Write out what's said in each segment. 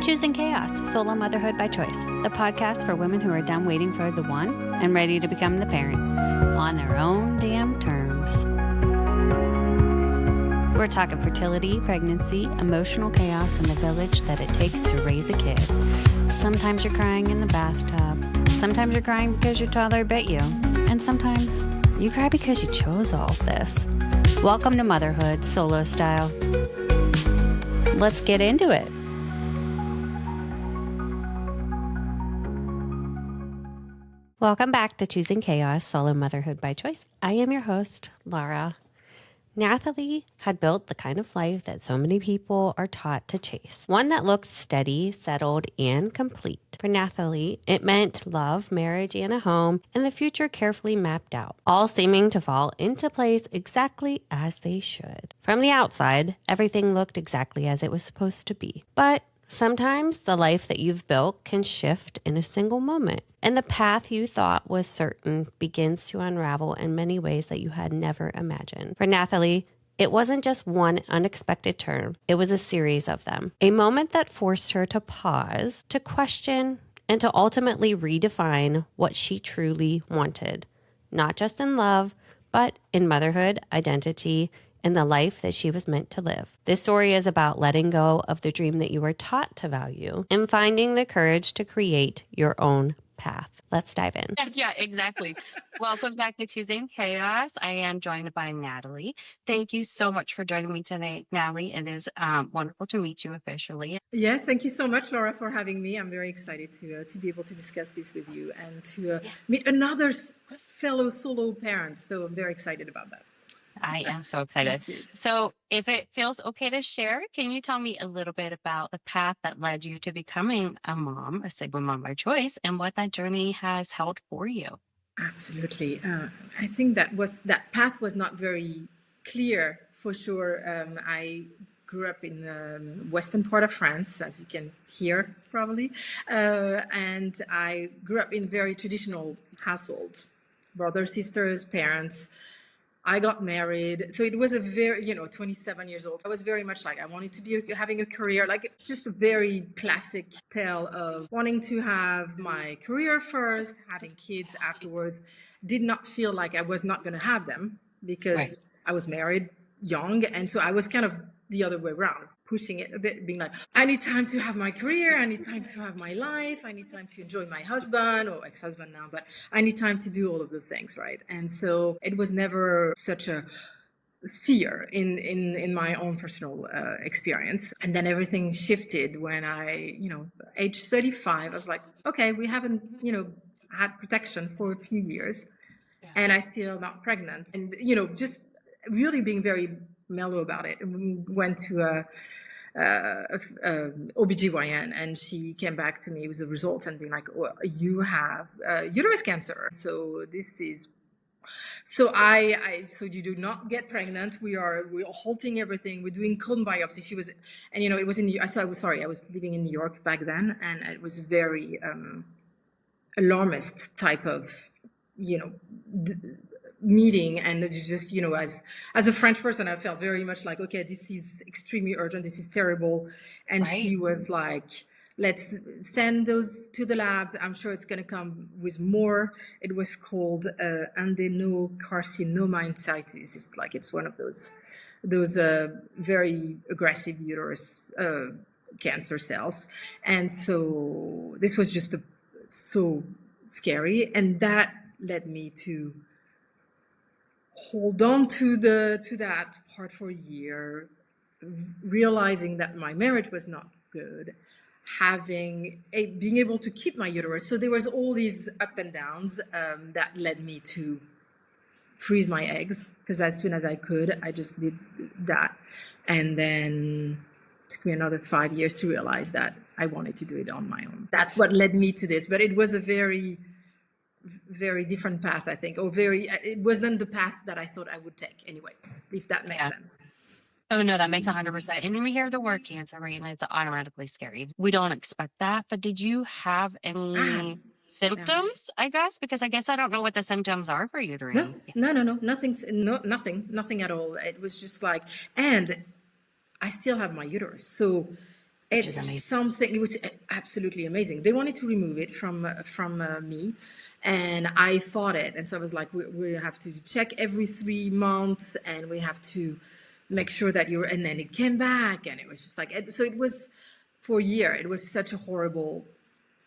Choosing Chaos, Solo Motherhood by Choice, the podcast for women who are done waiting for the one and ready to become the parent on their own damn terms. We're talking fertility, pregnancy, emotional chaos, and the village that it takes to raise a kid. Sometimes you're crying in the bathtub. Sometimes you're crying because your toddler bit you. And sometimes you cry because you chose all of this. Welcome to Motherhood, solo style. Let's get into it. Welcome back to Choosing Chaos, Solo Motherhood by Choice. I am your host, Laura. Nathalie had built the kind of life that so many people are taught to chase. One that looked steady, settled, and complete. For Nathalie, it meant love, marriage, and a home, and the future carefully mapped out, all seeming to fall into place exactly as they should. From the outside, everything looked exactly as it was supposed to be. But sometimes the life that you've built can shift in a single moment, and the path you thought was certain begins to unravel in many ways that you had never imagined. For Nathalie, it wasn't just one unexpected turn, it was a series of them. A moment that forced her to pause, to question, and to ultimately redefine what she truly wanted, not just in love, but in motherhood, identity, and the life that she was meant to live. This story is about letting go of the dream that you were taught to value and finding the courage to create your own path. Let's dive in. Yeah, exactly. Welcome back to Choosing Chaos. I am joined by Nathalie. Thank you so much for joining me tonight, Nathalie. It is wonderful to meet you officially. Yes, thank you so much, Laura, for having me. I'm very excited to be able to discuss this with you and to meet another fellow solo parent. So I'm very excited about that. I am so excited. So if it feels okay to share, can you tell me a little bit about the path that led you to becoming a mom, a single mom by choice, and what that journey has held for you? Absolutely. I think that path was not very clear for sure. I grew up in the western part of France, as you can hear probably, and I grew up in very traditional household, brothers, sisters, parents. I got married. So it was a very, 27 years old. I was very much like, I wanted to be having a career, like just a very classic tale of wanting to have my career first, having kids afterwards. Did not feel like I was not going to have them because I was married young. And so I was kind of the other way around, pushing it a bit, being like, I need time to have my career, I need time to have my life, I need time to enjoy my husband or ex-husband now, but I need time to do all of those things, right? And so it was never such a fear in my own personal experience. And then everything shifted when I, age 35, I was like, okay, we haven't, had protection for a few years and I still not pregnant. And, just really being very mellow about it. We went to a OBGYN and she came back to me with the results and being like, well, you have uterus cancer. So this is, so so you do not get pregnant. We're halting everything. We're doing colon biopsy. She was, and it was so I was living in New York back then and it was very alarmist type of, meeting. And it's just, as a French person, I felt very much like, okay, this is extremely urgent. This is terrible. And she was like, let's send those to the labs. I'm sure it's going to come with more. It was called adenocarcinoma in situ. It's one of those very aggressive uterus cancer cells. And so this was just so scary. And that led me to hold on to that part for a year, realizing that my marriage was not good, being able to keep my uterus. So there was all these up and downs that led me to freeze my eggs, because as soon as I could, I just did that. And then it took me another 5 years to realize that I wanted to do it on my own. That's what led me to this. But it was a very, very different path, I think, it wasn't the path that I thought I would take anyway, if that makes sense. Oh, no, that makes 100%. And then we hear the word cancer, right? And it's automatically scary. We don't expect that. But did you have any symptoms, I guess? Because I guess I don't know what the symptoms are for uterine. No, nothing at all. It was just like, and I still have my uterus. So which is It's amazing. something which absolutely amazing. They wanted to remove it from me, and I fought it. And so I was like, we have to check every 3 months, and we have to make sure that you're. And then it came back, and it was just like so. It was for a year. It was such a horrible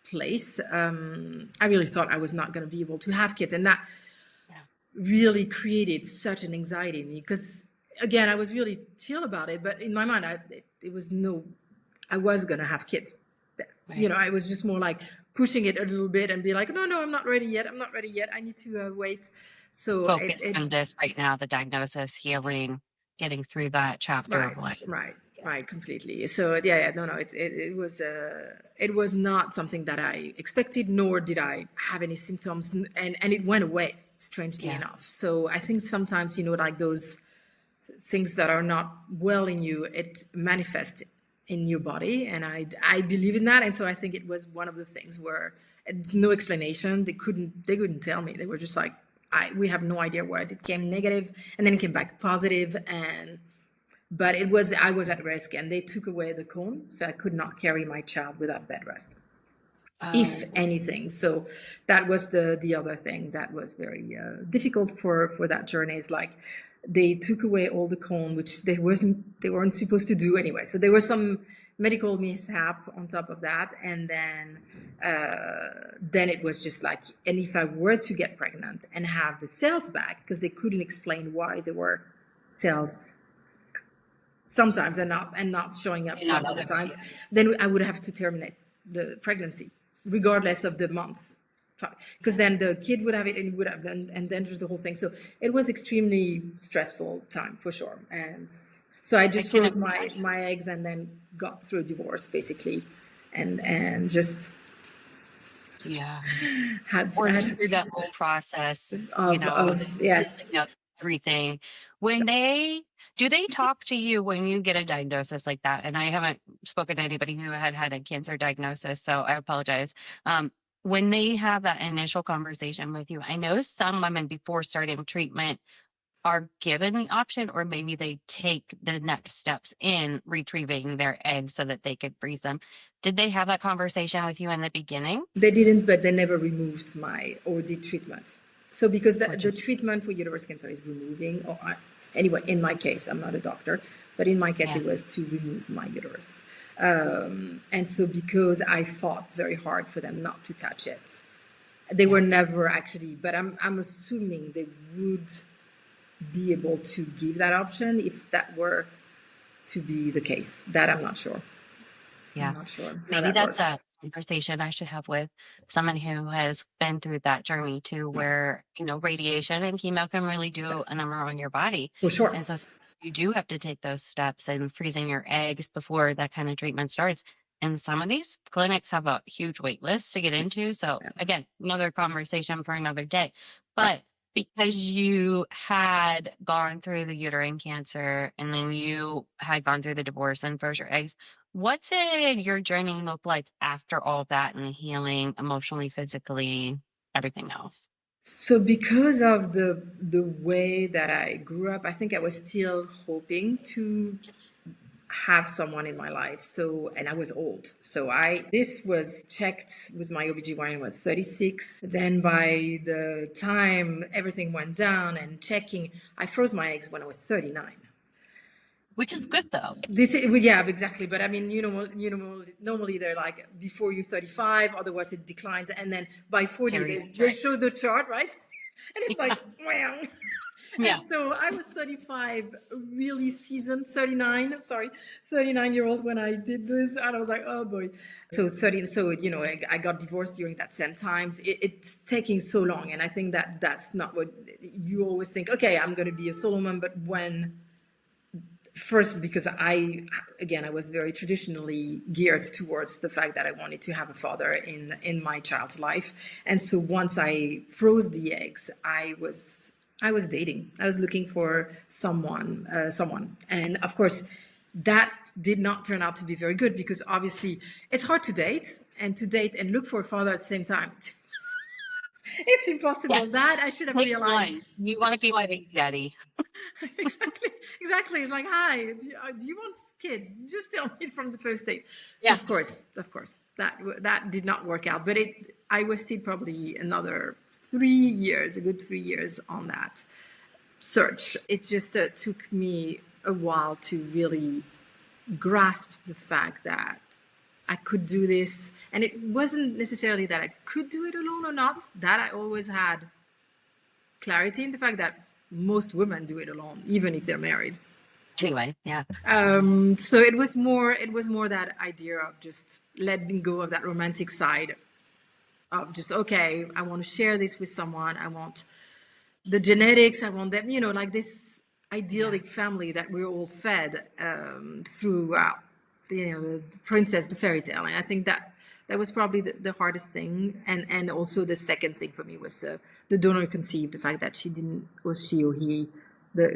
place. I really thought I was not going to be able to have kids, and that Yeah. really created such an anxiety in me because again I was really chill about it, but in my mind it was no, I was gonna have kids. Right. I was just more like pushing it a little bit and be like, no, I'm not ready yet, I need to wait. So Focus on this right now, the diagnosis, healing, getting through that chapter right, of life. right, Yeah. right, completely. So yeah, no, it was not something that I expected, nor did I have any symptoms, and it went away strangely Yeah. enough. So I think sometimes like those things that are not well in you, it manifests in your body, and I believe in that. And so I think it was one of the things where it's no explanation. They couldn't tell me. They were just like, we have no idea why it came negative and then it came back positive. And but I was at risk, and they took away the cone, so I could not carry my child without bed rest, if Oh, anything. So that was the other thing that was very difficult for that journey. Is like they took away all the cone, which they weren't supposed to do anyway. So there was some medical mishap on top of that, and then it was just like, and if I were to get pregnant and have the cells back, because they couldn't explain why there were cells sometimes and not showing up and not some other others. times, Yeah. then I would have to terminate the pregnancy, regardless of the month, because Yeah. then the kid would have it and would have endangered the whole thing. So it was extremely stressful time for sure. And so I I just can froze imagine. my eggs and then got through a divorce basically, and just Yeah. had Working through that whole process, the of yes. healing of everything. When they do they talk to you when you get a diagnosis like that? And I haven't spoken to anybody who had a cancer diagnosis, so I apologize. When they have that initial conversation with you, I know some women before starting treatment are given the option, or maybe they take the next steps in retrieving their eggs so that they could freeze them. Did they have that conversation with you in the beginning? They didn't, but they never removed my or did treatments. So because Which the is treatment for uterus cancer is removing, anyway, in my case, I'm not a doctor, but in my case, yeah, it was to remove my uterus. And so because I fought very hard for them not to touch it, they yeah. were never actually, but I'm assuming they would be able to give that option if that were to be the case. That I'm not sure. I'm Yeah. not sure how Maybe that that's works. a conversation I should have with someone who has been through that journey too, where, radiation and chemo can really do a number on your body. For sure. And so you do have to take those steps and freezing your eggs before that kind of treatment starts. And some of these clinics have a huge wait list to get into. So Yeah. again, another conversation for another day. Right. But because you had gone through the uterine cancer and then you had gone through the divorce and froze your eggs, what did your journey look like after all that and healing emotionally, physically, everything else? So because of the way that I grew up, I think I was still hoping to have someone in my life. So, and I was old. So this was checked with my OBGYN when I was 36. Then by the time everything went down and checking, I froze my eggs when I was 39. Which is good though. Well, yeah, exactly. But I mean, normally they're like before you're 35, otherwise it declines, and then by 40 Carry they show the chart, right? And it's like, Yeah. wow. And Yeah. so I was 35, really seasoned, 39, sorry, 39-year-old when I did this, and I was like, oh boy. So 30, so I got divorced during that same times. It's taking so long, and I think that's not what you always think. Okay, I'm going to be a solo mom, but when first because I was very traditionally geared towards the fact that I wanted to have a father in my child's life. And so once I froze the eggs, I was dating, I was looking for someone, and of course that did not turn out to be very good, because obviously it's hard to date and look for a father at the same time. It's Yeah. impossible. That I should have Pick realized. one. You want to be my baby daddy. Exactly, exactly. It's like, hi, do you want kids? Just tell me from the first date. So Yeah. of course, that did not work out. But I wasted probably another 3 years, a good 3 years on that search. It just took me a while to really grasp the fact that I could do this. And it wasn't necessarily that I could do it alone or not, that I always had clarity in the fact that most women do it alone, even if they're married. Anyway, yeah. So it was more that idea of just letting go of that romantic side of just, okay, I want to share this with someone. I want the genetics. I want them, like this idyllic family that we're all fed through the princess, the fairy tale. And I think that was probably the hardest thing. And also the second thing for me was the donor conceived, the fact that she didn't, or she or he,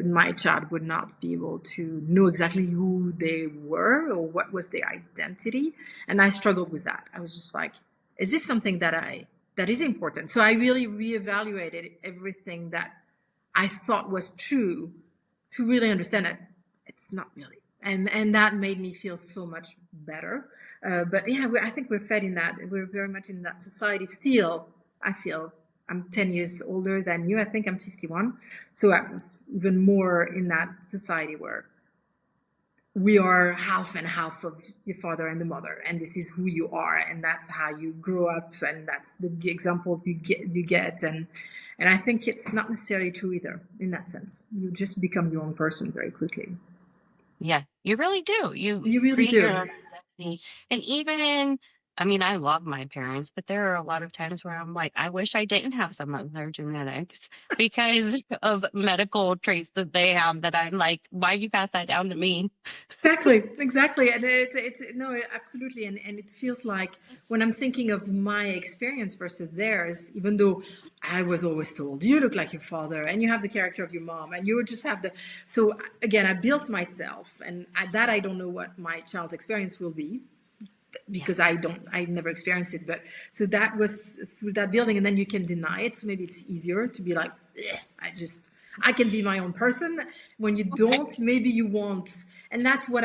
my child would not be able to know exactly who they were or what was their identity. And I struggled with that. I was just like, is this something that is important? So I really reevaluated everything that I thought was true to really understand that it's not really. And that made me feel so much better. But yeah, I think we're fed in that. We're very much in that society still. I feel I'm 10 years older than you. I think I'm 51. So I was even more in that society where we are half and half of your father and the mother, and this is who you are, and that's how you grow up, and that's the example you get. And I think it's not necessarily true either in that sense. You just become your own person very quickly. Yeah, you really do. You You really create your do. own identity. And even, I mean, I love my parents, but there are a lot of times where I'm like, I wish I didn't have some of their genetics because of medical traits that they have that I'm like, why'd you pass that down to me? Exactly. And it's no, absolutely. And it feels like when I'm thinking of my experience versus theirs, even though I was always told, you look like your father and you have the character of your mom and you would just have so again, I built myself, and I don't know what my child's experience will be, because I've never experienced it. But so that was through that building, and then you can deny it. So maybe it's easier to be like, I can be my own person. When you Okay. don't, maybe you won't. And that's what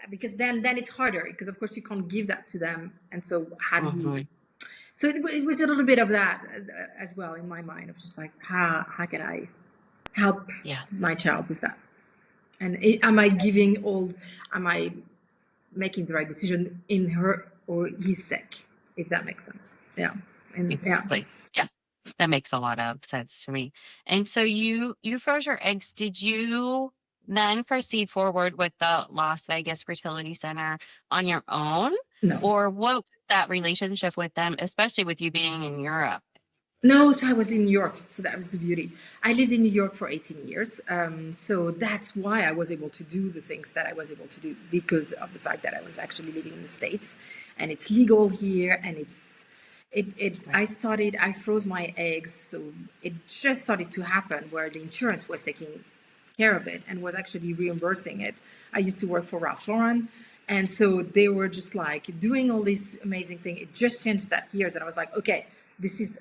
because then it's harder, because of course you can't give that to them. And so how do you, Mhm. so it was a little bit of that as well in my mind, of just like, how can I help Yeah. my child with that? And am I making the right decision in her or his sake, if that makes sense. Yeah. And yeah. Exactly. Yeah. That makes a lot of sense to me. And so you froze your eggs. Did you then proceed forward with the Las Vegas Fertility Center on your own? No. Or what was that relationship with them, especially with you being in Europe? No, so I was in New York. So that was the beauty. I lived in New York for 18 years. So that's why I was able to do the things that I was able to do, because of the fact that I was actually living in the States, and it's legal here. And I froze my eggs. So it just started to happen where the insurance was taking care of it and was actually reimbursing it. I used to work for Ralph Lauren. And so they were just like doing all these amazing things. It just changed that years. And I was like, okay,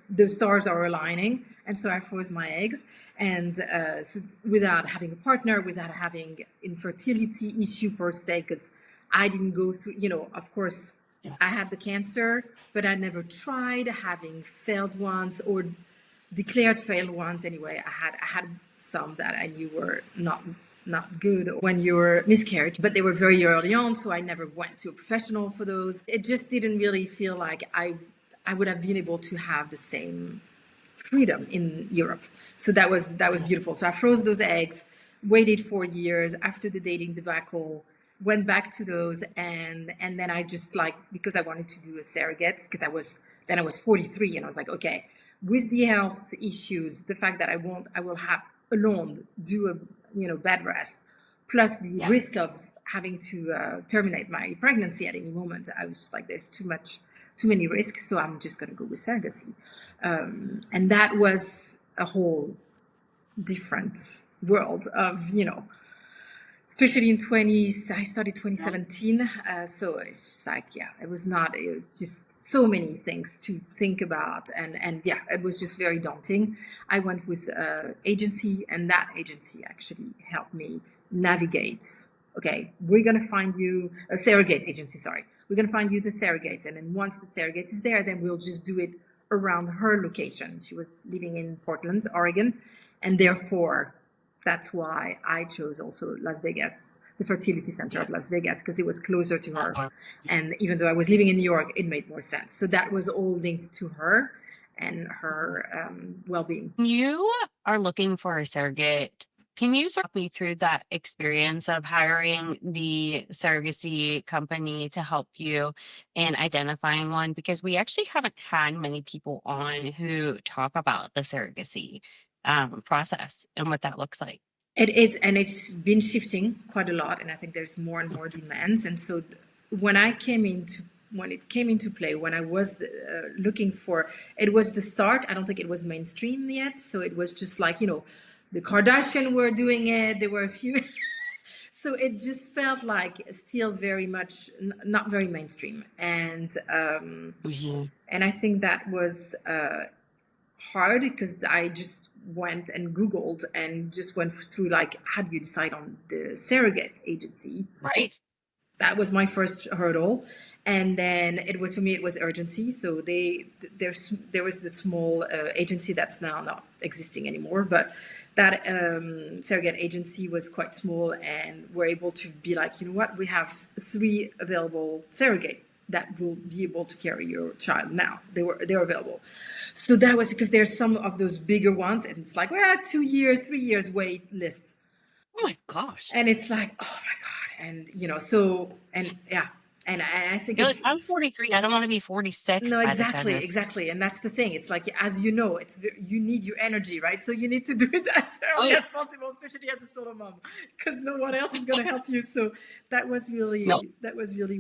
the stars are aligning. And so I froze my eggs. And so without having a partner, without having infertility issue per se, because I didn't go through, of course, I had the cancer, but I never tried, having failed once or declared failed ones. Anyway, I had some that I knew were not good when you were miscarriage, but they were very early on, so I never went to a professional for those. It just didn't really feel like I would have been able to have the same freedom in Europe. So that was beautiful. So I froze those eggs, waited 4 years after the dating debacle, went back to those, and then I just, like, because I wanted to do a surrogate, because I was 43, and I was like, okay, with the health issues, the fact that I will have alone do a bed rest, plus the Yeah. risk of having to terminate my pregnancy at any moment, I was just like, there's too many risks, so I'm just going to go with surrogacy. And that was a whole different world of especially in I started 2017. So it's just like, yeah, it was just so many things to think about. And yeah, it was just very daunting. I went with agency, and that agency actually helped me navigate. Okay, we're going to find you a surrogate agency. Sorry. We're going to find you the surrogates. And then once the surrogates is there, then we'll just do it around her location. She was living in Portland, Oregon. And therefore, that's why I chose also Las Vegas, the fertility center of Las Vegas, because it was closer to her. And even though I was living in New York, it made more sense. So that was all linked to her and her well-being. You are looking for a surrogate. Can you walk me through that experience of hiring the surrogacy company to help you in identifying one? Because we actually haven't had many people on who talk about the surrogacy process and what that looks like. It is, and it's been shifting quite a lot, and I think there's more and more demands. And so when it came into play, when I was looking for, it was the start. I don't think it was mainstream yet. So it was just like, the Kardashian were doing it. There were a few. So it just felt like still very much not very mainstream. And I think that was hard because I just went and Googled and just went through like, how do you decide on the surrogate agency? Right. That was my first hurdle. And then it was urgency. So there was the small agency that's now not existing anymore, but that surrogate agency was quite small, and we're able to be like, you know what, we have 3 available surrogate that will be able to carry your child now. They're available. So that was because there's some of those bigger ones, and it's like, well, 2 years, 3 years wait list. Oh my gosh. And it's like, oh my God. And, so, and yeah. And I think You're like, I'm 43. I don't want to be 46. No, exactly. And that's the thing. It's like, as you know, you need your energy, right? So you need to do it as early as possible, especially as a solo mom, because no one else is going to help you. So that was really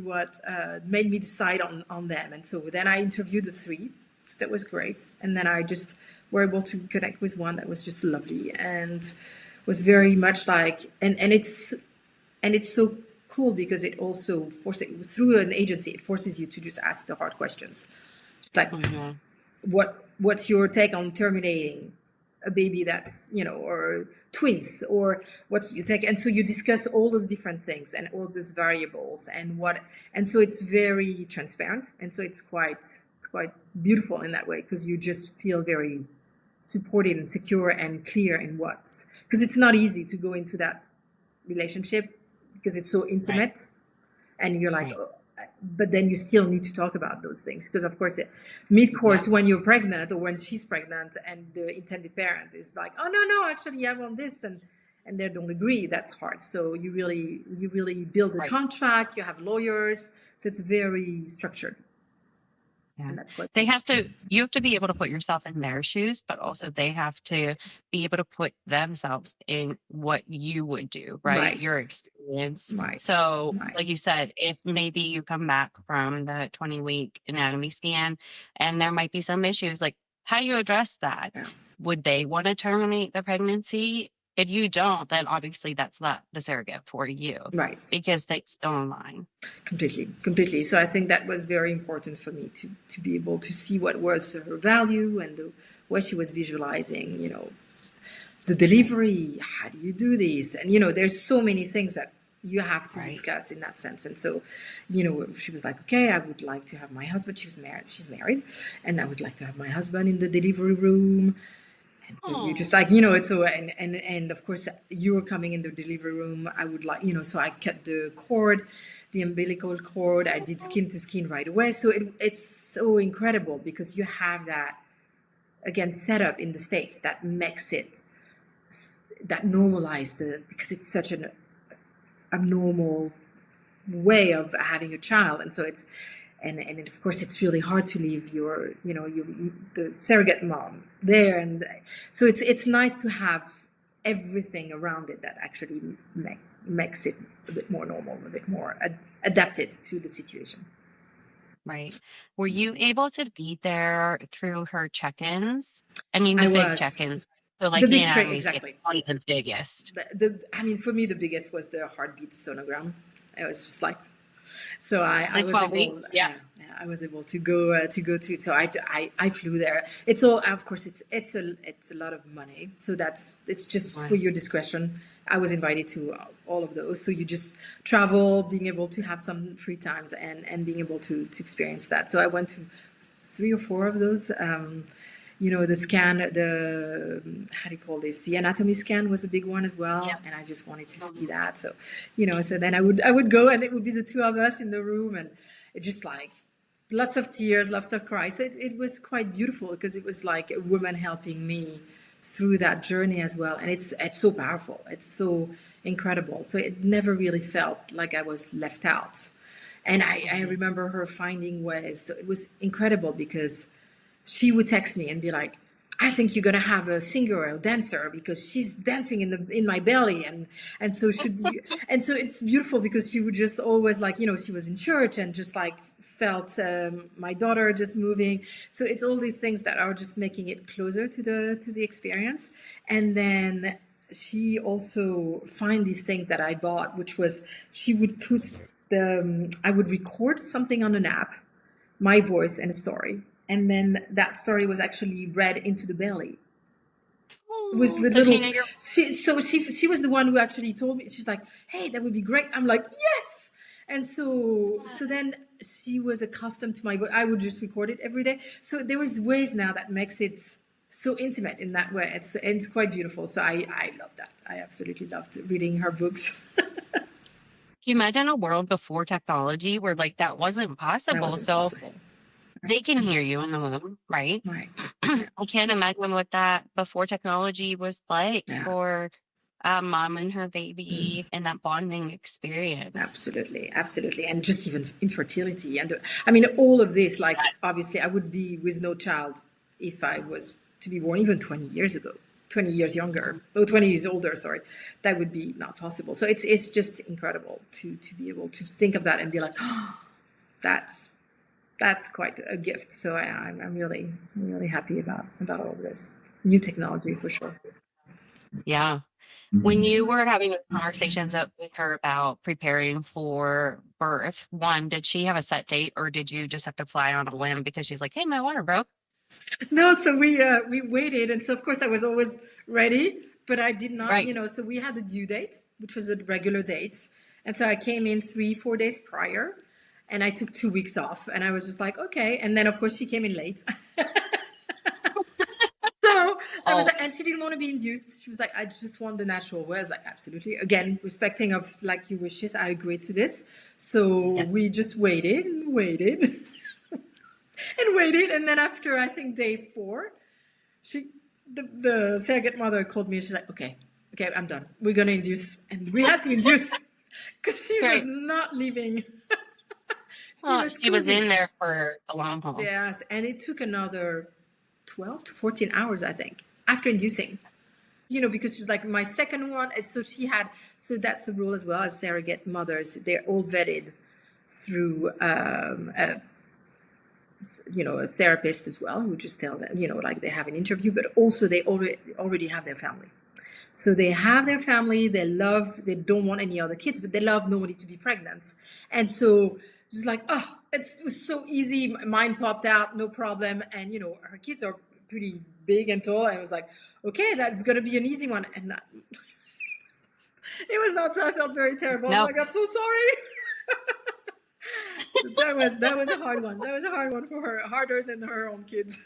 what made me decide on them. And so then I interviewed the 3. So that was great. And then I just were able to connect with one that was just lovely and was very much like, and it's so cool because it also through an agency, it forces you to just ask the hard questions. It's like, what's your take on terminating a baby that's, or twins, or what's your take? And so you discuss all those different things and all those variables and so it's very transparent. And so it's quite beautiful in that way, because you just feel very supported and secure and clear in because it's not easy to go into that relationship because it's so intimate, and you're like, but then you still need to talk about those things, because of course mid-course when you're pregnant or when she's pregnant and the intended parent is like, oh no, actually I want this, and they don't agree, that's hard. So you really build a contract, you have lawyers, so it's very structured. Yeah. And that's what you have to be able to put yourself in their shoes, but also they have to be able to put themselves in what you would do, right? Your experience. Right. So like you said, if maybe you come back from the 20-week anatomy scan and there might be some issues, like how do you address that? Yeah. Would they want to terminate the pregnancy? If you don't, then obviously that's not the surrogate for you. Right. Because they still align. Completely. So I think that was very important for me to be able to see what was her value and what she was visualizing, the delivery, how do you do this? And, there's so many things that you have to discuss in that sense. And so, she was like, okay, I would like to have my husband. She's married. And I would like to have my husband in the delivery room. And so you just like, it's so, and of course you were coming in the delivery room. I would like, so I cut the cord, the umbilical cord. I did skin to skin right away. So it's so incredible because you have that, again, set up in the States that makes it, that normalized because it's such an abnormal way of having a child. And so it's, and of course it's really hard to leave the surrogate mom there, and so it's nice to have everything around it that actually makes it a bit more normal, a bit more adapted to the situation. Right. Were you able to be there through her check-ins? I mean, the big check-ins. So like The the big three, anatomy scan is exactly. probably the biggest. I mean, for me, the biggest was the heartbeat sonogram. It was just like, so I The was 12 able, weeks. Yeah. I was able to go to. So I flew there. It's all, of course, it's a lot of money. So it's just for Right. your discretion. I was invited to all of those. So you just travel, being able to have some free times and being able to experience that. So I went to 3 or 4 of those. The scan, how do you call this? The anatomy scan was a big one as well, Yeah. and I just wanted to see Mhm. that. So, so then I would go, and it would be the two of us in the room, and it just like lots of tears, lots of cries. So it was quite beautiful because it was like a woman helping me through that journey as well, and it's so powerful. It's so incredible. So it never really felt like I was left out. And I Mhm. remember her finding ways. So it was incredible because she would text me and be like, I think you're gonna have a singer or a dancer because she's dancing in my belly, and so should you, and so it's beautiful because she would just always like, she was in church and just like felt my daughter just moving. So it's all these things that are just making it closer to the experience. And then she also find these things that I bought, which was she would put I would record something on an app, my voice and a story, and then that story was actually read into the belly. It was Oh, with so she little. knew your She was the one who actually told me. She's like, "Hey, that would be great." I'm like, "Yes." And so then she was accustomed to my voice. I would just record it every day. So there was ways now that makes it so intimate in that way. It's quite beautiful. So I love that. I absolutely loved reading her books. Can you imagine a world before technology where like that wasn't That possible? was So impossible. they can hear you in the womb, right? Right. Yeah. I can't imagine what that before technology was like Yeah. for a mom and her Mm. baby and that bonding experience. Absolutely, absolutely, and just even infertility, and I mean all of this. Like That- obviously, I would be with no child if I was to be born even 20 years ago, 20 years younger, 20 years older. Sorry, that would be not possible. So it's just incredible to be able to think of that and be like, oh, that's that's quite a gift. So I'm really happy about all of this new technology for sure. Yeah. When you were having those conversations with her about preparing for birth, one, did she have a set date or did you just have to fly on a whim because she's like, hey, my water broke? No, so we waited, and so of course I was always ready, but I did not, Right. So we had a due date, which was a regular date, and so I came in 3 4 days prior, and I took 2 weeks off, and I was just like, okay, and then of course she came in late. So I was Oh, like, and she didn't want to be induced. She was like, I just want the natural way. I was like, absolutely. Again, respecting of like your wishes, I agreed to this. So yes. we just waited and waited and waited, and then after I think day 4, she the surrogate mother called me and she's like, okay, I'm done, we're gonna induce, and we had to induce because she was Right. not leaving. She Oh, was she was cruising. in there for a long haul. Yes, and it took another 12 to 14 hours, I think, after inducing, because she was like my second one, and so she had, so that's a rule as well as surrogate mothers, they're all vetted through a therapist as well, who just tell them, like they have an interview, but also they already have their family. So they have their family, they don't want any other kids, but they love nobody to be pregnant. And so it's like, oh, it was so easy. Mine popped out, no problem. And, her kids are pretty big and tall. And I was like, okay, that's going to be an easy one. And that, it was not. So I felt very terrible. I'm No. like, I'm so sorry. So that was a hard one. That was a hard one for her, harder than her own kids.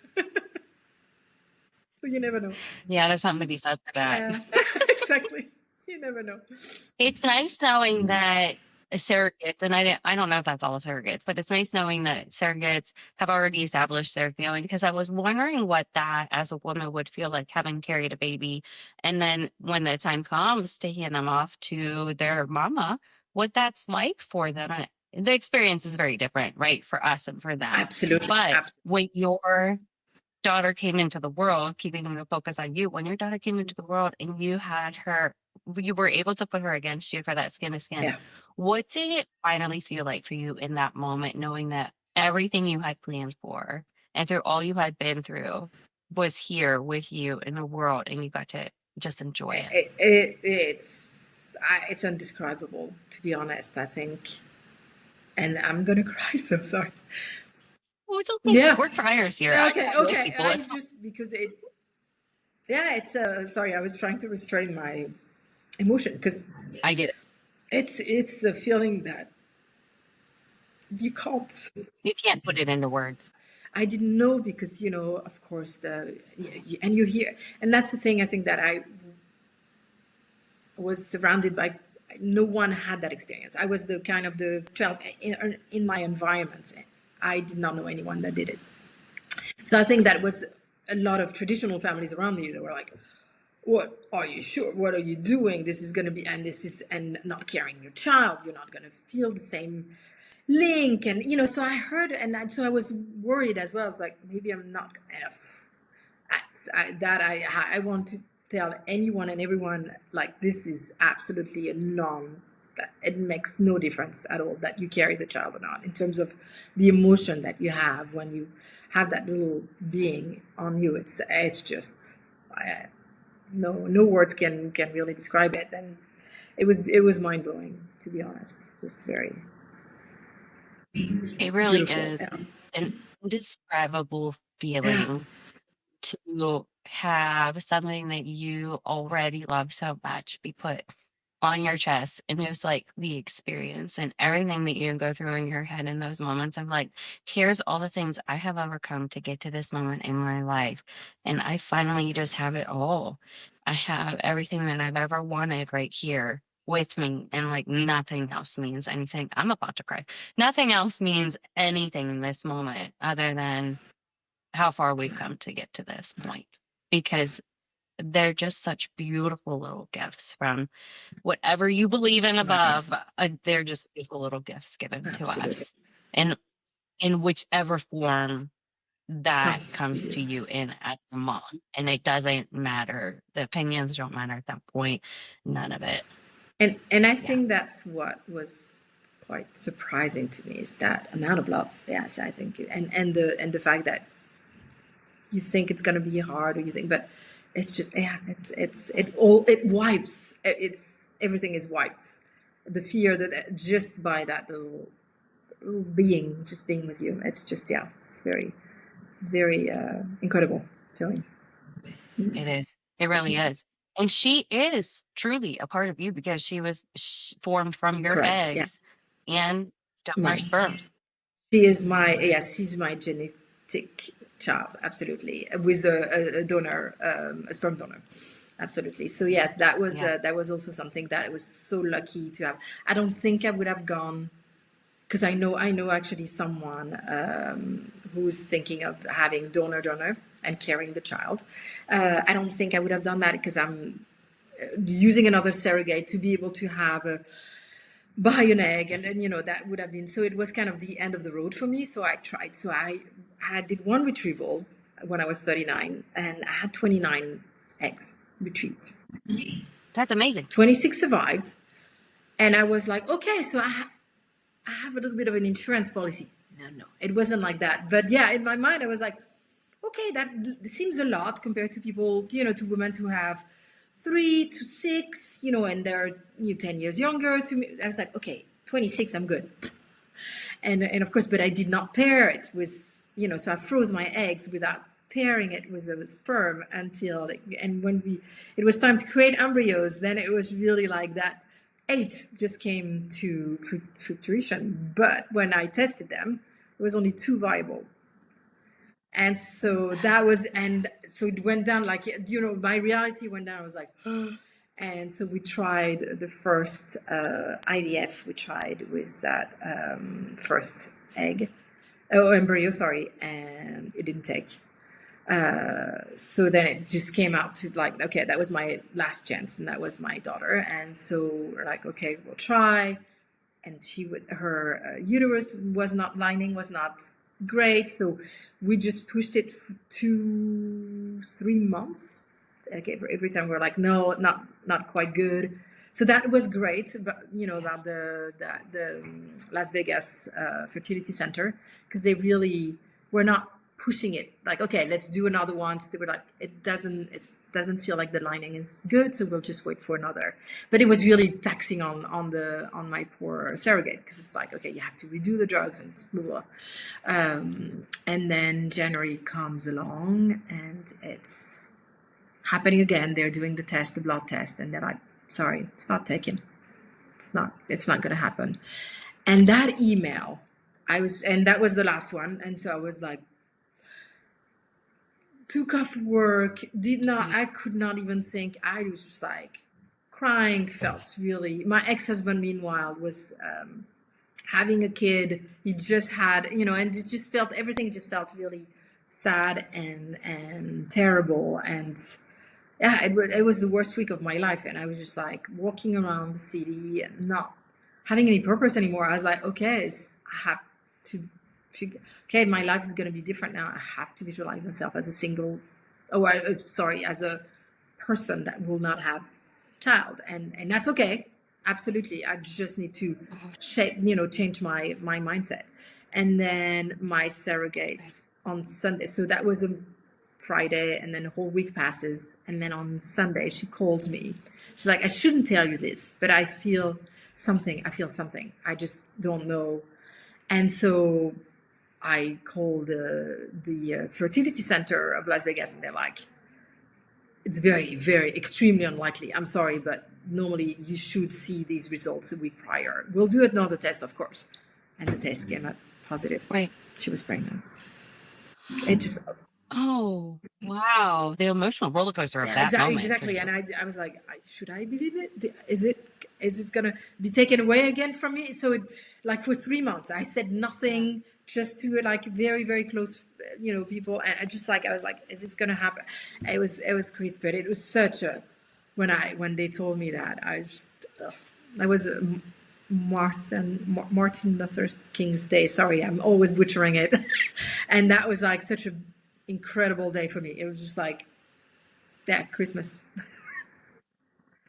So you never know. Yeah, there's something to be said for that. Yeah, exactly. You never know. It's nice knowing that surrogates, and I don't know if that's all surrogates, but it's nice knowing that surrogates have already established their feeling because I was wondering what that as a woman would feel like having carried a baby. And then when the time comes to hand them off to their mama, what that's like for them. The experience is very different, right, for us and for them. Absolutely. But Absolutely. when your daughter came into the world, keeping the focus on you, when your daughter came into the world and you were able to put her against you for that skin to skin, Yeah. what did it finally feel like for you in that moment, knowing that everything you had planned for and through all you had been through was here with you in the world and you got to just enjoy it. It's indescribable, to be honest, I think. And I'm gonna cry, so sorry. Oh, it's okay. Yeah. We're criers here. Okay, I cry with okay. people. I It's just because it's sorry, I was trying to restrain my emotion because I get it. it's a feeling that you can't. You can't put it into words. I didn't know because of course and you hear, and that's the thing. I think that I was surrounded by no one had that experience. I was the kind of the child in my environment. I did not know anyone that did it. So I think that was a lot of traditional families around me that were like, what are you sure? What are you doing? This is going to be, and not carrying your child. You're not going to feel the same link. And, so I heard, so I was worried as well. It's like, maybe I'm not enough. I want to tell anyone and everyone, like, this is absolutely a it makes no difference at all that you carry the child or not in terms of the emotion that you have when you have that little being on you. It's just, no words can really describe it. And it was mind blowing, to be honest. Just very It really beautiful. is Yeah. an indescribable feeling to have something that you already love so much be put on your chest, and just like the experience and everything that you go through in your head in those moments of like, here's all the things I have overcome to get to this moment in my life, and I finally just have it all. I have everything that I've ever wanted right here with me, and like nothing else means anything. I'm about to cry. Nothing else means anything in this moment other than how far we've come to get to this point, because they're just such beautiful little gifts from whatever you believe in Right. above. They're just beautiful little gifts given to Absolutely. us, and in whichever form that comes to to you. you in at the moment. And it doesn't matter. The opinions don't matter at that point. None of it. And I Yeah. think that's what was quite surprising to me, is that amount of love. Yes, I think, and the fact that you think it's going to be hard, or you think, but it's just, it wipes. Everything is wiped. The fear that just by that little being, just being with you, it's just, it's very, very incredible feeling. It is. It really is. And she is truly a part of you because she was formed from your Correct. eggs and donor sperms. She is she's my genetic child, absolutely, with a donor, a sperm donor, absolutely. So that was also something that I was so lucky to have. I don't think I would have gone, because I know actually someone who's thinking of having donor and carrying the child. I don't think I would have done that because I'm using another surrogate to be able to have buy an egg, and that would have been, so it was kind of the end of the road for me. So I tried. So I did one retrieval when I was 39, and I had 29 eggs retrieved. That's amazing. 26 survived, and I was like, okay, so I have a little bit of an insurance policy. No, it wasn't like that. But in my mind, I was like, okay, that seems a lot compared to people, to women who have 3 to 6, and they're 10 years younger to me. I was like, okay, 26, I'm good. And of course, but I did not pair it with, so I froze my eggs without pairing it with a sperm until, and when it was time to create embryos, then it was really like that 8 just came to fruition. But when I tested them, there was only 2 viable. And so that was, and so it went down, like, my reality went down. I was like, and so we tried the first IVF. We tried with that first embryo, sorry, and it didn't take. So then it just came out to like, okay, that was my last chance, and that was my daughter. And so we're like, okay, we'll try. And her uterus was not great, so we just pushed it 2-3 months. Like every time we're like, no, not quite good. So that was great, but about the Las Vegas fertility center, because they really were not pushing it, like, okay, let's do another one. So they were like, it doesn't feel like the lining is good, so we'll just wait for another. But it was really taxing on my poor surrogate, because it's like, okay, you have to redo the drugs and blah, blah. And then January comes along and it's happening again. They're doing the test, the blood test, and they're like, sorry, it's not taken. It's not going to happen. And that email, and that was the last one. And so I was like, took off work, I could not even think. I was just like crying, felt really, my ex-husband meanwhile was having a kid. He just had, and it just felt, everything just felt really sad and terrible. And yeah, it was the worst week of my life. And I was just like walking around the city and not having any purpose anymore. I was like, okay, I have to figure, okay, my life is going to be different now. I have to visualize myself as as a person that will not have child. And that's okay. Absolutely. I just need to change my mindset. And then my surrogate on Sunday. So that was a Friday, and then a whole week passes. And then on Sunday, she calls me. She's like, I shouldn't tell you this, but I feel something. I just don't know. And so I called the fertility center of Las Vegas, and they're like, it's very, very extremely unlikely. I'm sorry, but normally you should see these results a week prior. We'll do another test, of course. And the test came out positive. Right. She was pregnant. It just... Oh, wow. The emotional roller coaster of that moment. Exactly. And I was like, should I believe it? Is it going to be taken away again from me? So for 3 months, I said nothing, just to like very, very close, people. And I was like, is this going to happen? It was crazy, but it was such a, when they told me that, I was Martin Luther King's Day. Sorry, I'm always butchering it. And that was like such a incredible day for me. It was just like, yeah, Christmas.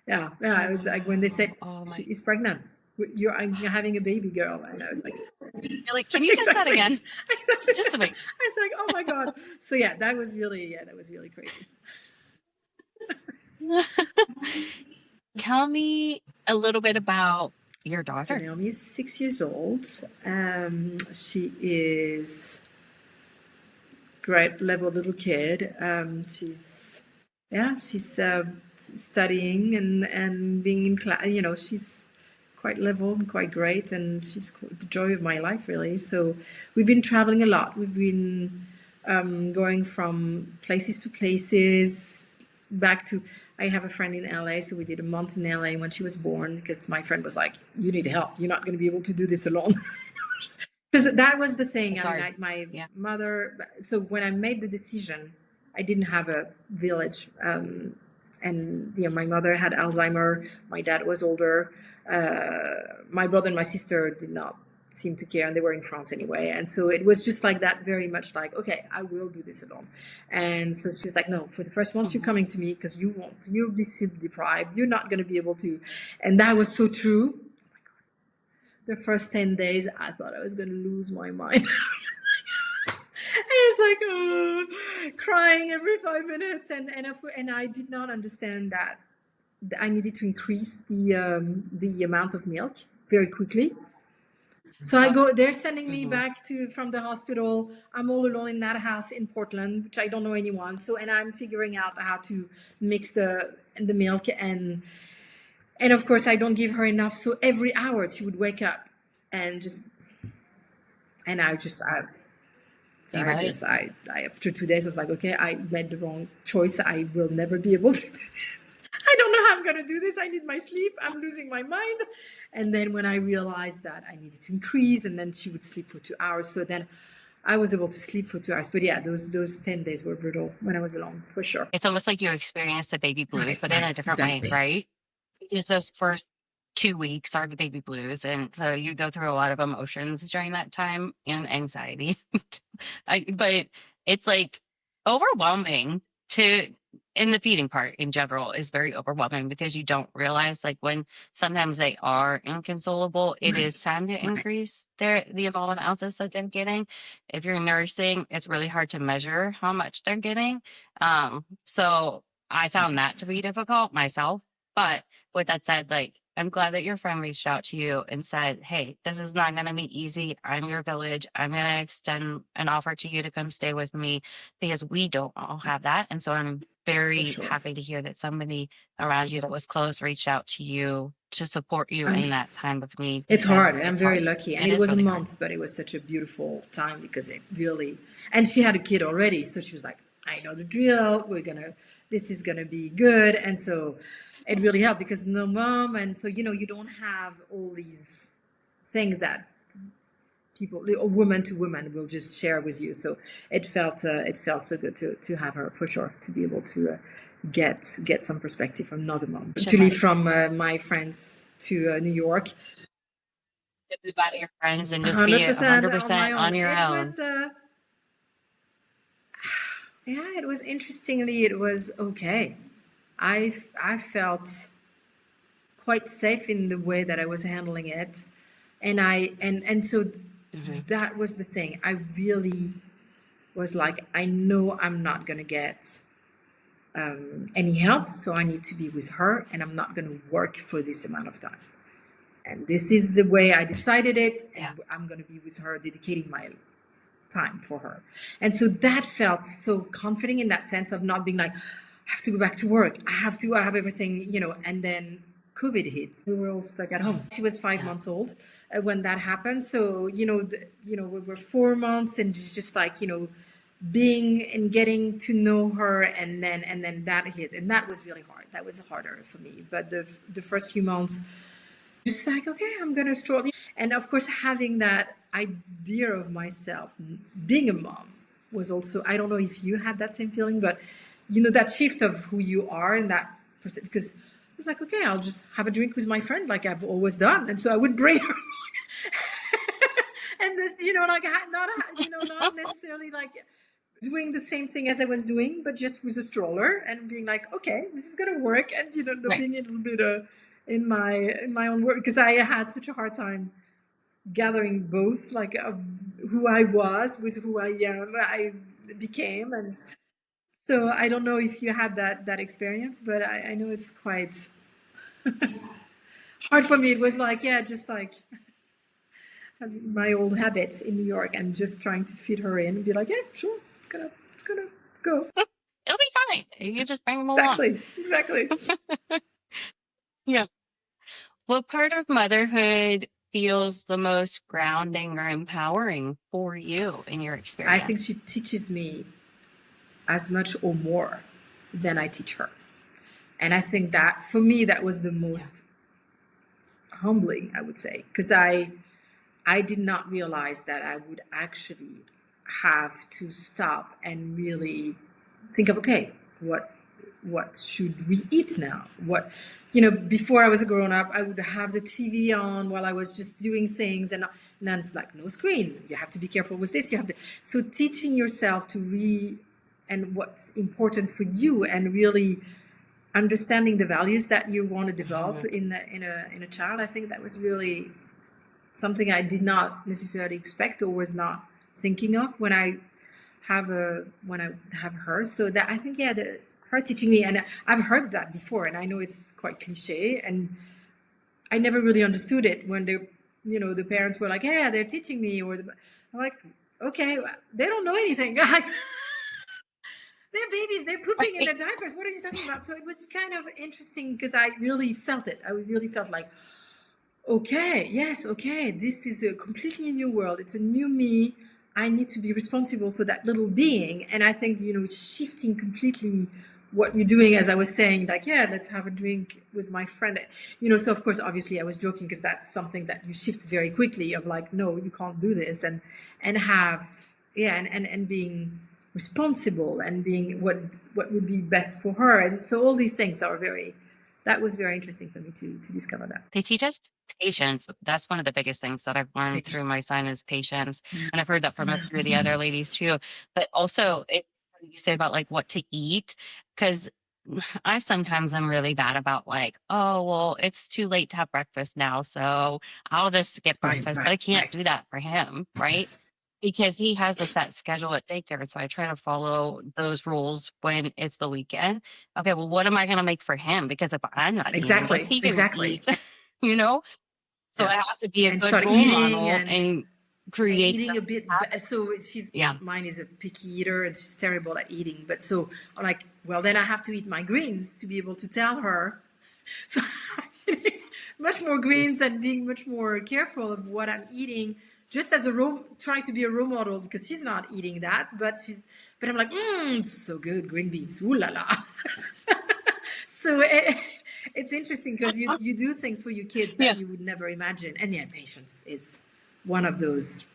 yeah. It was like when they said she is pregnant. You're having a baby girl, and I was like, you're like, can you just that again? Just to make sure. I was like, oh my god. So yeah, that was really crazy. Tell me a little bit about your daughter. So Naomi is 6 years old. She is great level little kid. She's studying and being in class. She's quite level and quite great, and she's the joy of my life, really. So we've been traveling a lot. We've been going from places to places, back to, I have a friend in LA, so we did a month in LA when she was born, because my friend was like, you need help. You're not going to be able to do this alone. Because that was the thing. My mother, so when I made the decision, I didn't have a village. And my mother had Alzheimer. My dad was older. My brother and my sister did not seem to care, and they were in France anyway. And so it was just like that, very much like, okay, I will do this alone. And so she was like, no, for the first month, you're coming to me because you'll be sleep deprived. You're not going to be able to. And that was so true. Oh my God. The first 10 days, I thought I was going to lose my mind. I was like, crying every 5 minutes, and I did not understand that I needed to increase the amount of milk very quickly. So they're sending me back from the hospital. I'm all alone in that house in Portland, which I don't know anyone. So, and I'm figuring out how to mix the milk, and of course I don't give her enough. So every hour she would wake up and after 2 days, I was like, okay, I made the wrong choice. I will never be able to do this. I don't know how I'm going to do this. I need my sleep. I'm losing my mind. And then when I realized that I needed to increase, and then she would sleep for 2 hours. So then I was able to sleep for 2 hours. But yeah, those 10 days were brutal when I was alone, for sure. It's almost like you experienced the baby blues, but in a different way, right? Because those first 2 weeks are the baby blues. And so you go through a lot of emotions during that time and anxiety. But it's like overwhelming to in the feeding part in general is very overwhelming because you don't realize like when sometimes they are inconsolable, it Right. is time to Right. increase the amount of ounces that they're getting. If you're nursing, it's really hard to measure how much they're getting. So I found that to be difficult myself. But with that said, like I'm glad that your friend reached out to you and said, "Hey, this is not going to be easy. I'm your village. I'm going to extend an offer to you to come stay with me because we don't all have that." And so I'm For very sure. happy to hear that somebody around you that was close reached out to you to support you Um, in that time of need it's hard. because I'm it's very hard. lucky. And It it is was a really hard. month, but it was such a beautiful time because it really, and she had a kid already. So she was like, I know the drill. This is going to be good. And so it really helped because no mom. And so, you don't have all these things that people, or woman to woman, will just share with you. So it felt so good to have her for sure, to be able to get some perspective from another mom. Should To have leave from my friends to New York, move out of your friends and just be 100% on my 100% own. on your It own. was yeah, it was interestingly, it was okay. I felt quite safe in the way that I was handling it, and so Mhm. that was the thing. I really was like, I know I'm not gonna get any help, so I need to be with her, and I'm not gonna work for this amount of time. And this is the way I decided it, and Yeah. I'm gonna be with her, dedicating my time for her. And so that felt so comforting in that sense of not being like, I have to go back to work. I have everything, and then COVID hit. We were all stuck at home. She was 5 months old when that happened. So, we were 4 months, and just like, being and getting to know her, and then that hit. And that was really hard. That was harder for me. But the first few months, just like, okay, I'm gonna stroll. And of course, having that idea of myself being a mom was also, I don't know if you had that same feeling, but that shift of who you are, and that person, because it was like, okay, I'll just have a drink with my friend like I've always done. And so I would bring her and this, like, not necessarily like doing the same thing as I was doing, but just with a stroller, and being like, okay, this is gonna work, and Right. being a little bit in my own work, because I had such a hard time gathering both, like, of who I was with who I became. And so I don't know if you had that experience, but I know it's quite hard for me. It was like, yeah, just like my old habits in New York, and just trying to fit her in and be like, yeah, sure, it's gonna go. It'll be fine. You just bring them along. Exactly. Yeah. What part of motherhood feels the most grounding or empowering for you in your I think experience? she teaches me as much or more than I teach her. And I think that for me, that was the Yeah. most humbling, I would say, because I did not realize that I would actually have to stop and really think of, okay, what should we eat now? Before I was a grown up, I would have the TV on while I was just doing things, and then it's like, no screen. You have to be careful with this. You have to. So teaching yourself and what's important for you, and really understanding the values that you want to develop Mhm. in a child. I think that was really something I did not necessarily expect, or was not thinking of when I have her. So that, I think, yeah, her teaching me, and I've heard that before, and I know it's quite cliche, and I never really understood it when the parents were like, yeah, they're teaching me, I'm like, okay, they don't know anything. They're babies, they're pooping in their diapers. What are you talking about? So it was kind of interesting, because I really felt it. I really felt like, okay, yes, okay, this is a completely new world. It's a new me. I need to be responsible for that little being. And I think, it's shifting completely what you're doing, as I was saying, like, yeah, let's have a drink with my friend. So of course, obviously I was joking, because that's something that you shift very quickly, of like, no, you can't do this. And have, yeah, and being responsible, and being what would be best for her. And so all these things that was very interesting for me to discover that. They teach us patience. That's one of the biggest things that I've learned through my son is patience. And I've heard that from a few of the other ladies too. But also, you say about like what to eat, because I sometimes am really bad about like, oh, well, it's too late to have breakfast now, so I'll just skip Right, breakfast. But right, I can't right. do that for him, right? Because he has a set schedule at daycare. So I try to follow those rules when it's the weekend. Okay, well, what am I going to make for him? Because if I'm not eating, what's Exactly, he going to exactly. eat? you know? So I Yeah. have to be a And good start role eating model and and create eating the a bit. habit. So she's Yeah. mine is a picky eater and she's terrible at eating. But so I'm like, well, then I have to eat my greens to be able to tell her. So much more greens and being much more careful of what I'm eating, just as a role, trying to be a role model because she's not eating that, but I'm like, it's so good, green beans, ooh la la. So it's interesting because you do things for your kids Yeah. that you would never imagine, and yeah, patience is one of those.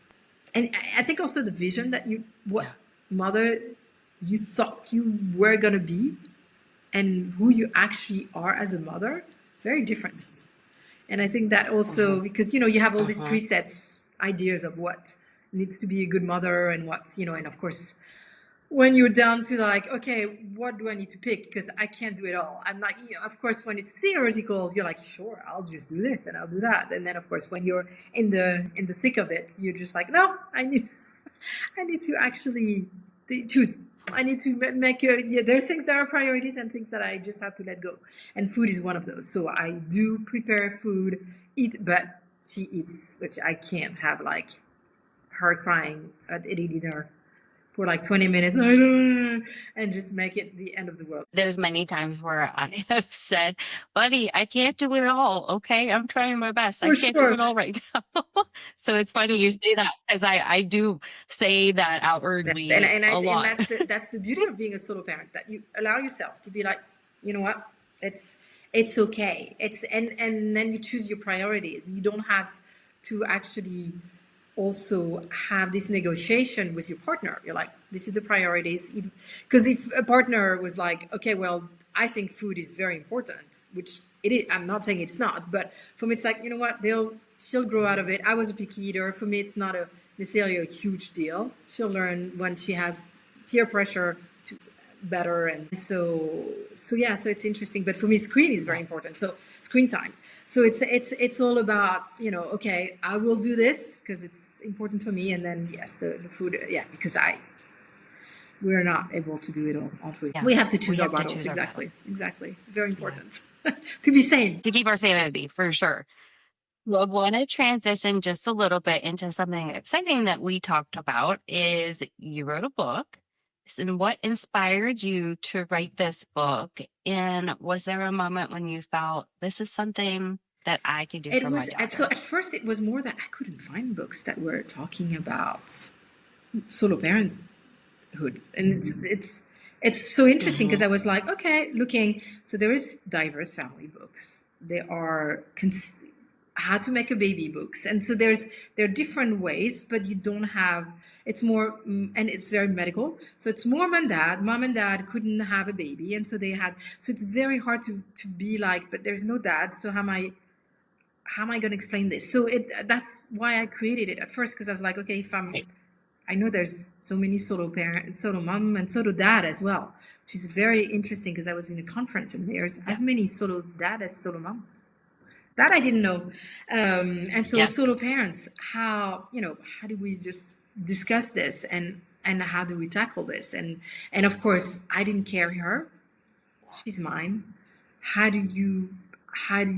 And I think also the vision that what mother you thought you were gonna be, and who you actually are as a mother, very different. And I think that also because you have all these presets ideas of what needs to be a good mother and what's and of course when you're down to like, okay, what do I need to pick? Because I can't do it all. I'm not, of course, when it's theoretical, you're like, sure, I'll just do this and I'll do that. And then, of course, when you're in the thick of it, you're just like, no, I need, I need to actually choose. I need to make there's things that are priorities and things that I just have to let go. And food is one of those. So I do prepare food, eat, but she eats, which I can't have like her crying at dinner for like 20 minutes, I don't, and just make it the end of the world. There's many times where I have said, buddy, I can't do it all. Okay. I'm trying my best. I For can't do sure. it all right now. So it's funny you say that because I do say that outwardly a And lot. that's the beauty of being a solo parent, that you allow yourself to be like, you know what, it's okay. And then you choose your priorities. You don't have to actually also have this negotiation with your partner. You're like, this is the priorities. Because if a partner was like, okay, well, I think food is very important, which it is. I'm not saying it's not, but for me, it's like, you know what, she'll grow out of it. I was a picky eater. For me, it's not necessarily a huge deal. She'll learn when she has peer pressure to better. And so yeah, so it's interesting. But for me, screen is very important. So screen time. So it's all about, okay, I will do this because it's important for me. And then yes, the food, yeah, because we're not able to do it all on food. Yeah. We have to choose We our have to battles. choose our Exactly. Exactly. Very important to be sane. to keep our sanity for sure. Well, I want to transition just a little bit into something exciting that we talked about is you wrote a book. And what inspired you to write this book? And was there a moment when you felt this is something that I could do It for my was so daughter? at first it was more that I couldn't find books that were talking about solo parenthood, and it's so interesting because I was like, okay, looking. So there is diverse family books. There are how to make a baby books, and so there are different ways, but you don't have. It's more, and it's very medical. So it's mom and dad. Mom and dad couldn't have a baby, and so they had. So it's very hard to be like, but there's no dad. So how am I going to explain this? So that's why I created it at first, because I was like, okay, I know there's so many solo parents, solo mom, and solo dad as well, which is very interesting because I was in a conference and there's as many solo dad as solo mom. That I didn't know. And so solo parents, how do we just discuss this and how do we tackle this? And of course, I didn't carry her. She's mine. How do you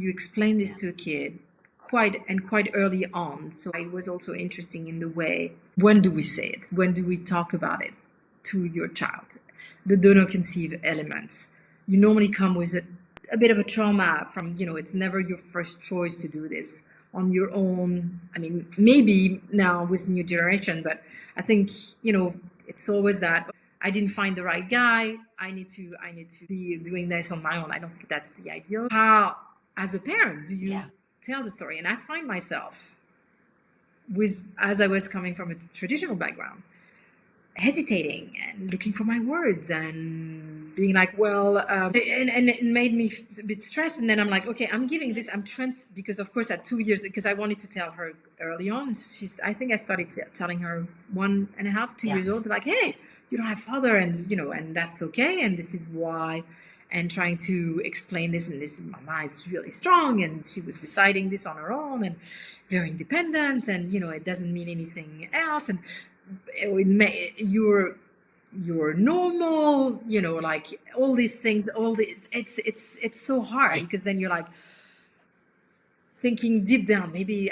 explain this to a kid quite early on? So it was also interesting in the way, when do we say it? When do we talk about it to your child? The donor conceive elements. You normally come with a bit of a trauma from, it's never your first choice to do this on your own. I mean, maybe now with new generation, but I think, it's always that I didn't find the right guy. I need to be doing this on my own. I don't think that's the ideal. How, as a parent, do you tell the story? And I find myself as I was coming from a traditional background, hesitating and looking for my words and being like, well, and it made me a bit stressed. And then I'm like, okay, I'm giving this, because of course at 2 years, because I wanted to tell her early on. I think I started telling her 1.5, 2 years old, like, hey, you don't have father, and and that's okay, and this is why. and trying to explain this, and this mama is really strong and she was deciding this on her own and very independent, and it doesn't mean anything else, and you're normal, like all these things, it's so hard, Right. because then you're like thinking deep down, maybe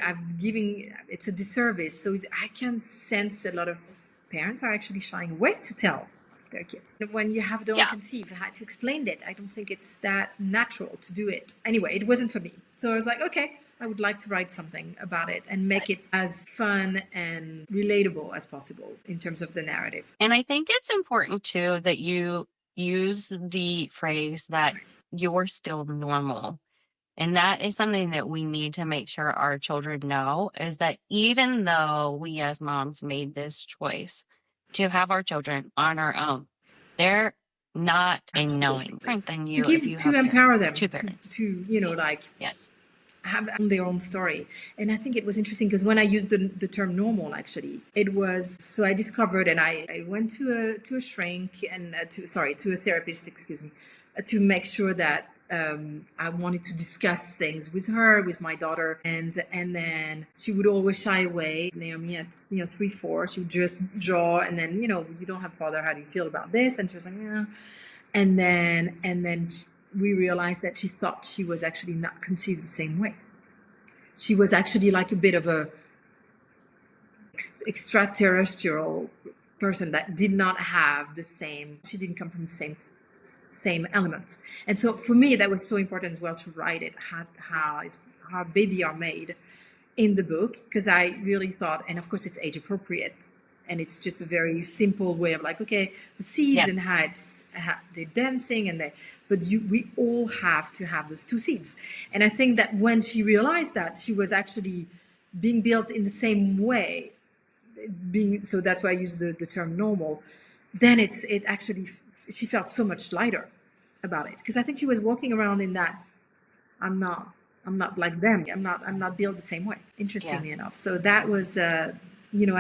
it's a disservice. So I can sense a lot of parents are actually shying away to tell their kids. When you have don't Yeah. conceive, I had to explain it. I don't think it's that natural to do it. Anyway, it wasn't for me. So I was like, okay, I would like to write something about it and make it as fun and relatable as possible in terms of the narrative. And I think it's important too that you use the phrase that you're still normal. And that is something that we need to make sure our children know, is that even though we as moms made this choice to have our children on our own, they're not a knowing different than To you if you have empower parents, them two parents. to like Yeah. have their own story. And I think it was interesting because when I used the term normal, actually, it was, so I discovered, and I went to a shrink and to a therapist, excuse me, to make sure that I wanted to discuss things with her, with my daughter, and then she would always shy away. Naomi at 3-4, she would just draw, and then you don't have a father. How do you feel about this? And she was like, yeah. And then we realized that she thought she was actually not conceived the same way. She was actually like a bit of a extraterrestrial person that did not have the same. She didn't come from the same element. And so for me, that was so important as well to write it, how baby are made in the book, because I really thought, and of course it's age appropriate, and it's just a very simple way of like, okay, the seeds, Yes. and how they're dancing, but we all have to have those two seeds. And I think that when she realized that she was actually being built in the same way, so that's why I use the term normal, then it actually, she felt so much lighter about it, because I think she was walking around in that, I'm not like them. I'm not built the same way, interestingly enough. So that was, I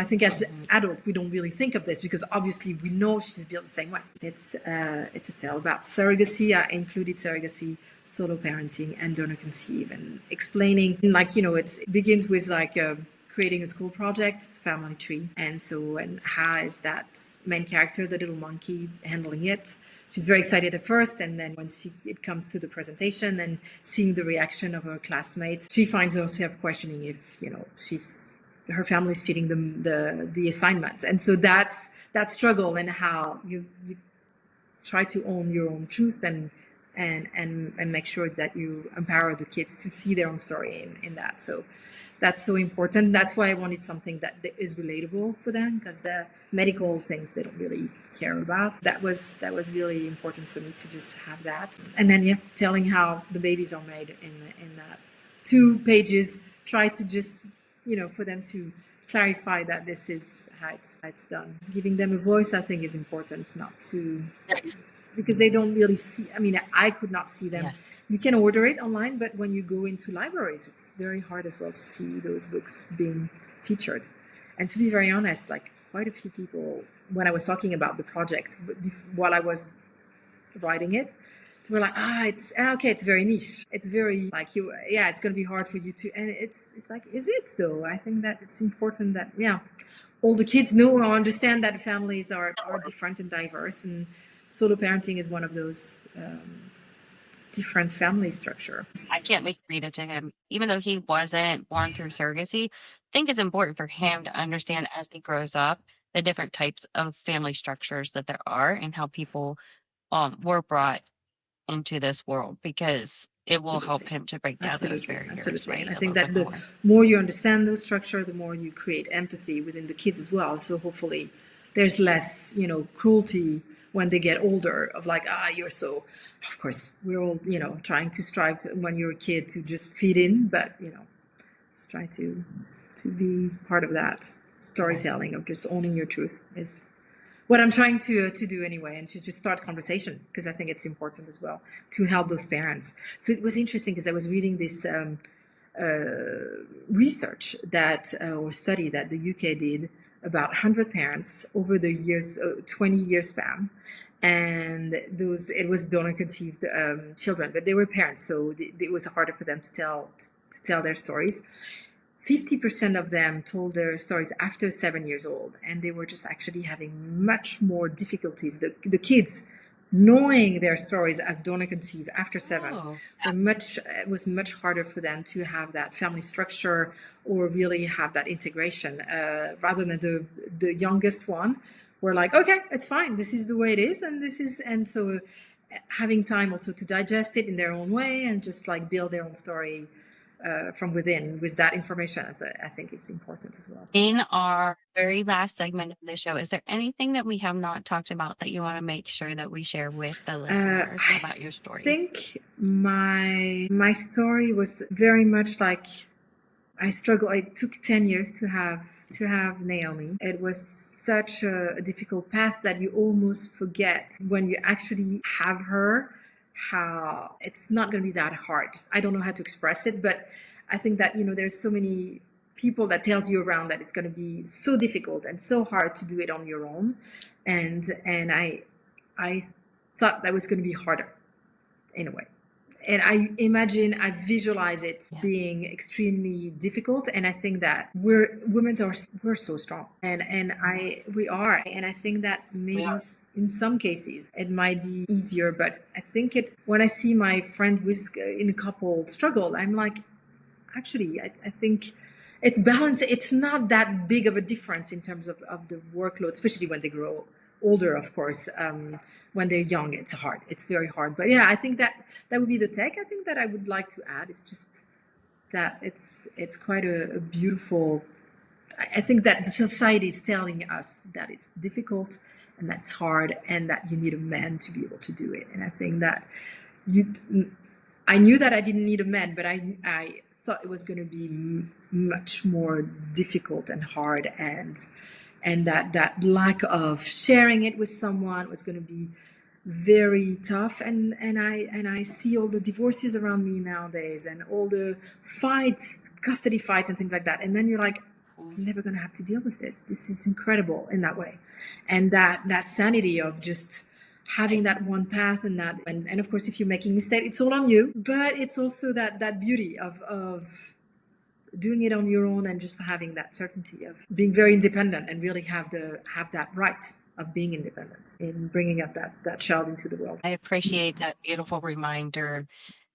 think as adult, we don't really think of this because obviously we know she's built the same way. It's a tale about surrogacy. I included surrogacy, solo parenting, and donor conceive, and explaining, like, it begins with like creating a school project. It's a family tree. And how is that main character, the little monkey, handling it? She's very excited at first, and then when it comes to the presentation and seeing the reaction of her classmates, she finds herself questioning if her family's feeding them the assignment. And so that's that struggle, and how you try to own your own truth and make sure that you empower the kids to see their own story in that. So that's so important. That's why I wanted something that is relatable for them, because the medical things they don't really care about. That was really important for me to just have that. And then telling how the babies are made in that 2 pages. Try to just for them to clarify that this is how it's done. Giving them a voice, I think, is important, not to, because they don't really see. I mean, I could not see them. Yes. You can order it online, but when you go into libraries, it's very hard as well to see those books being featured. And to be very honest, like quite a few people, when I was talking about the project, while I was writing it, they were like, it's okay, it's very niche. It's very like it's going to be hard for you to, and it's like, is it though? I think that it's important that, all the kids know or understand that families are different and diverse, and solo parenting is one of those different family structure. I can't wait to read it to him. Even though he wasn't born through surrogacy, I think it's important for him to understand as he grows up the different types of family structures that there are, and how people were brought into this world, because it will help him to break down those barriers. Absolutely. Right, And I a think little that bit the more. more you understand those structure, the more you create empathy within the kids as well. So hopefully there's less, cruelty when they get older, of like, you're so, of course, we're all, trying to strive when you're a kid to just fit in, but, just try to be part of that storytelling of just owning your truth is what I'm trying to do anyway, and to just start conversation, because I think it's important as well to help those parents. So it was interesting because I was reading this research that or study that the UK did about 100 parents over the years, 20 year span, and it was donor conceived children, but they were parents, so it was harder for them to tell their stories. 50% of them told their stories after 7 years old, and they were just actually having much more difficulties. The kids knowing their stories as donor conceived after 7 it was much harder for them to have that family structure or really have that integration, rather than the youngest one were like, okay, it's fine, this is the way it is, and so having time also to digest it in their own way and just like build their own story from within with that information. I think it's important as well. In our very last segment of the show, is there anything that we have not talked about that you want to make sure that we share with the listeners about your story? I think my story was very much like I struggled. It took 10 years to have Naomi. It was such a difficult path that you almost forget when you actually have her how it's not going to be that hard. I don't know how to express it, but I think that, there's so many people that tells you around that it's going to be so difficult and so hard to do it on your own. And I thought that was going to be harder in a way. And I visualize it being extremely difficult. And I think that we're so strong, and we are. And I think that maybe in some cases it might be easier, but I think when I see my friend in a couple struggle, I'm like, actually, I think it's balanced. It's not that big of a difference in terms of the workload, especially when they grow older, of course. When they're young, it's hard. It's very hard. But yeah, I think that would be the take. I think that I would like to add is just that it's quite a beautiful. I think that the society is telling us that it's difficult and that's hard, and that you need a man to be able to do it. And I think that I knew that I didn't need a man, but I thought it was going to be much more difficult and hard, and that lack of sharing it with someone was going to be very tough. And I see all the divorces around me nowadays and all the fights, custody fights and things like that. And then you're like, I'm never going to have to deal with this. This is incredible in that way. And that sanity of just having that one path, and of course, if you're making mistakes, it's all on you, but it's also that beauty of doing it on your own and just having that certainty of being very independent and really have that right of being independent in bringing up that child into the world. I appreciate that beautiful reminder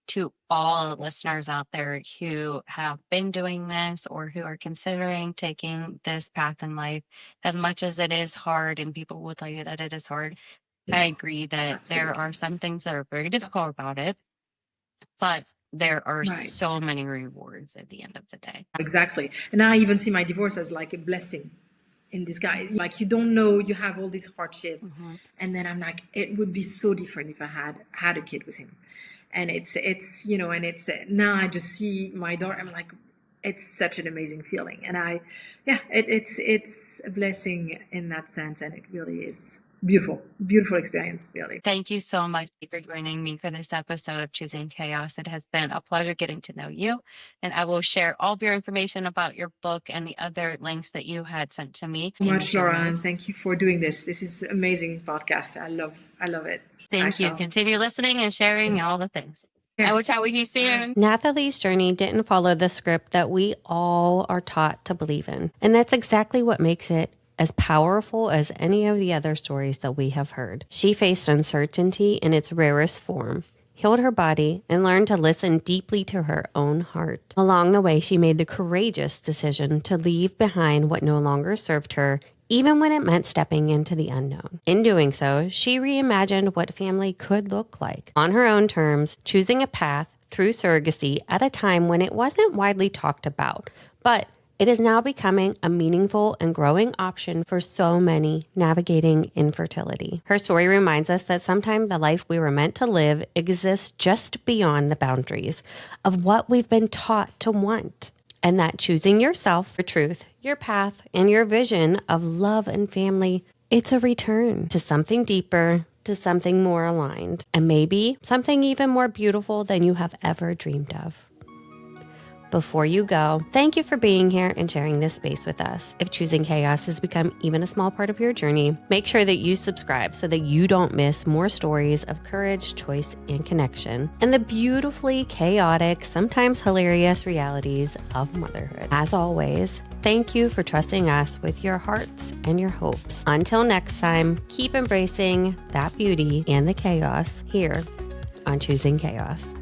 to all listeners out there who have been doing this or who are considering taking this path in life. As much as it is hard, and people will tell you that it is hard, I agree that there are some things that are very difficult about it, but there are so many rewards at the end of the day. Exactly. And I even see my divorce as like a blessing in disguise. Like, you don't know, you have all this hardship. Mm-hmm. And then I'm like, it would be so different if I had a kid with him. And it's now I just see my daughter, I'm like, it's such an amazing feeling. And it's a blessing in that sense. And it really is beautiful experience, really. Thank you so much for joining me for this episode of Choosing Chaos. It has been a pleasure getting to know you, and I will share all of your information about your book and the other links that you had sent to me. Thank you much, Laura, and thank you for doing this. This is amazing podcast. I love it. Thank you. Continue listening and sharing all the things. I will chat with you soon. Nathalie's journey didn't follow the script that we all are taught to believe in, and that's exactly what makes it as powerful as any of the other stories that we have heard. She faced uncertainty in its rarest form, healed her body, and learned to listen deeply to her own heart. Along the way, she made the courageous decision to leave behind what no longer served her, even when it meant stepping into the unknown. In doing so, she reimagined what family could look like on her own terms, choosing a path through surrogacy at a time when it wasn't widely talked about, but it is now becoming a meaningful and growing option for so many navigating infertility. Her story reminds us that sometimes the life we were meant to live exists just beyond the boundaries of what we've been taught to want, and that choosing yourself, your truth, your path, and your vision of love and family, it's a return to something deeper, to something more aligned, and maybe something even more beautiful than you have ever dreamed of. Before you go, thank you for being here and sharing this space with us. If choosing chaos has become even a small part of your journey, make sure that you subscribe so that you don't miss more stories of courage, choice, and connection, and the beautifully chaotic, sometimes hilarious realities of motherhood. As always, thank you for trusting us with your hearts and your hopes. Until next time, keep embracing that beauty and the chaos here on Choosing Chaos.